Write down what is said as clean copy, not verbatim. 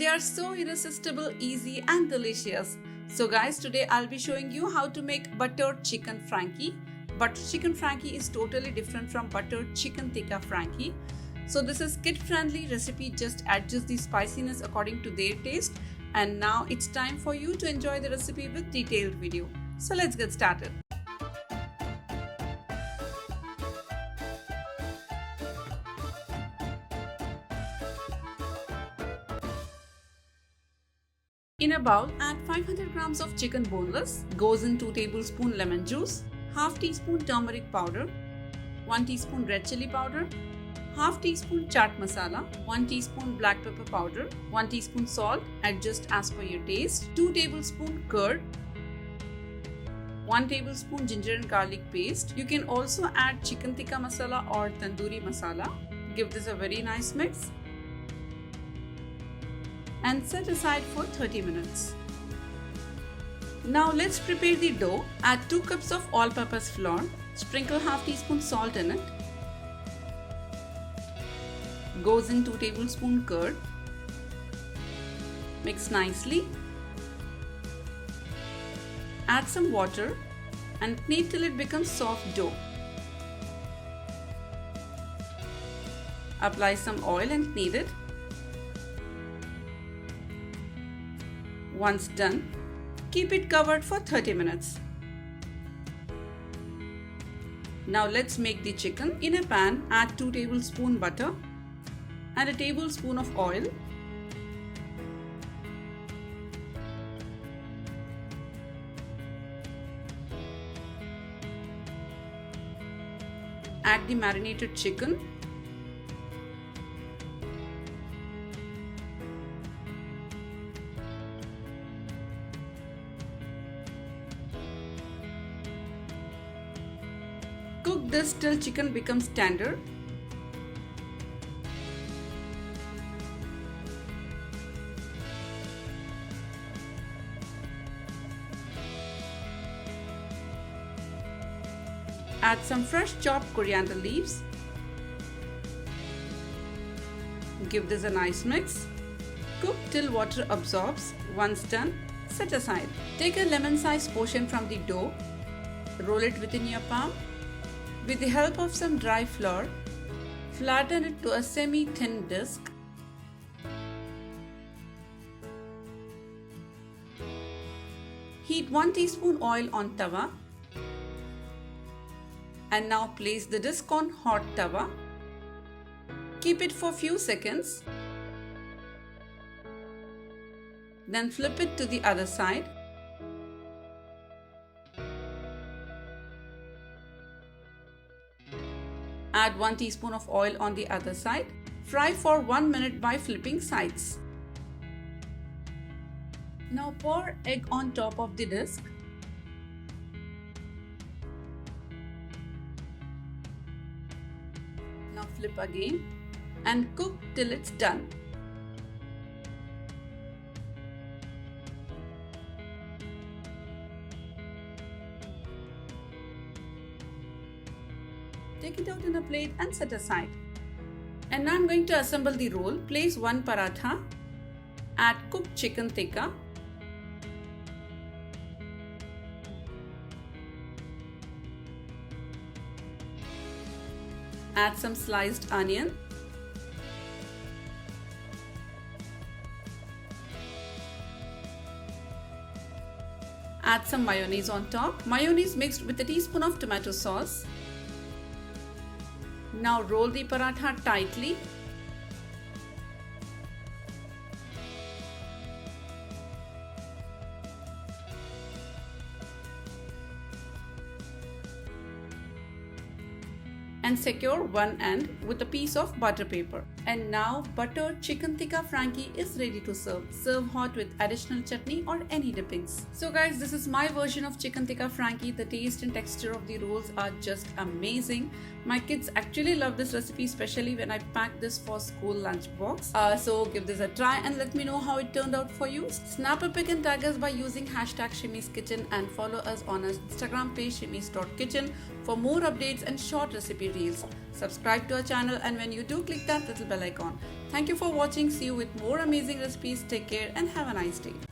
They are so irresistible, easy and delicious. So guys, today I'll be showing you how to make buttered chicken Frankie. Buttered chicken Frankie is totally different from buttered chicken tikka Frankie. So this is kid friendly recipe, just adjust the spiciness according to their taste. And now it's time for you to enjoy the recipe with detailed video. So let's get started. In a bowl, add 500 grams of chicken boneless, goes in 2 tablespoons lemon juice, half teaspoon turmeric powder, 1 teaspoon red chili powder, half teaspoon chaat masala, 1 teaspoon black pepper powder, 1 teaspoon salt, adjust as per your taste, 2 tablespoon curd, 1 tablespoon ginger and garlic paste. You can also add chicken tikka masala or tandoori masala. Give this a very nice mix and set aside for 30 minutes. Now let's prepare the dough. Add 2 cups of all-purpose flour. Sprinkle half teaspoon salt in it. Goes in 2 tablespoon curd. Mix nicely. Add some water and knead till it becomes soft dough. Apply some oil and knead it. Once done, keep it covered for 30 minutes. Now let's make the chicken. In a pan, add 2 tablespoons butter and a tablespoon of oil. Add the marinated chicken. Cook this till chicken becomes tender. Add some fresh chopped coriander leaves. Give this a nice mix. Cook till water absorbs. Once done, set aside. Take a lemon-sized portion from the dough. Roll it within your palm. With the help of some dry flour, flatten it to a semi-thin disc. Heat 1 teaspoon oil on tawa. And now place the disc on hot tawa. Keep it for few seconds. Then flip it to the other side. Add 1 teaspoon of oil on the other side. Fry for 1 minute by flipping sides. Now pour egg on top of the disc. Now flip again and cook till it's done. Take it out in a plate and set aside. And now I'm going to assemble the roll. Place 1 paratha. Add cooked chicken tikka. Add some sliced onion. Add some mayonnaise on top. Mayonnaise mixed with a teaspoon of tomato sauce. Now roll the paratha tightly. And secure one end with a piece of butter paper. And now buttered chicken tikka Frankie is ready to serve. Serve hot with additional chutney or any dippings. So guys, this is my version of chicken tikka Frankie. The taste and texture of the rolls are just amazing. My kids actually love this recipe, especially when I pack this for school lunch box. So give this a try and let me know how it turned out for you. Snap a pic and tag us by using hashtag Shimi's Kitchen and follow us on our Instagram page shimis.kitchen for more updates and short recipe reels. Subscribe to our channel, and when you do, click that little bell icon. Thank you for watching. See you with more amazing recipes. Take care and have a nice day.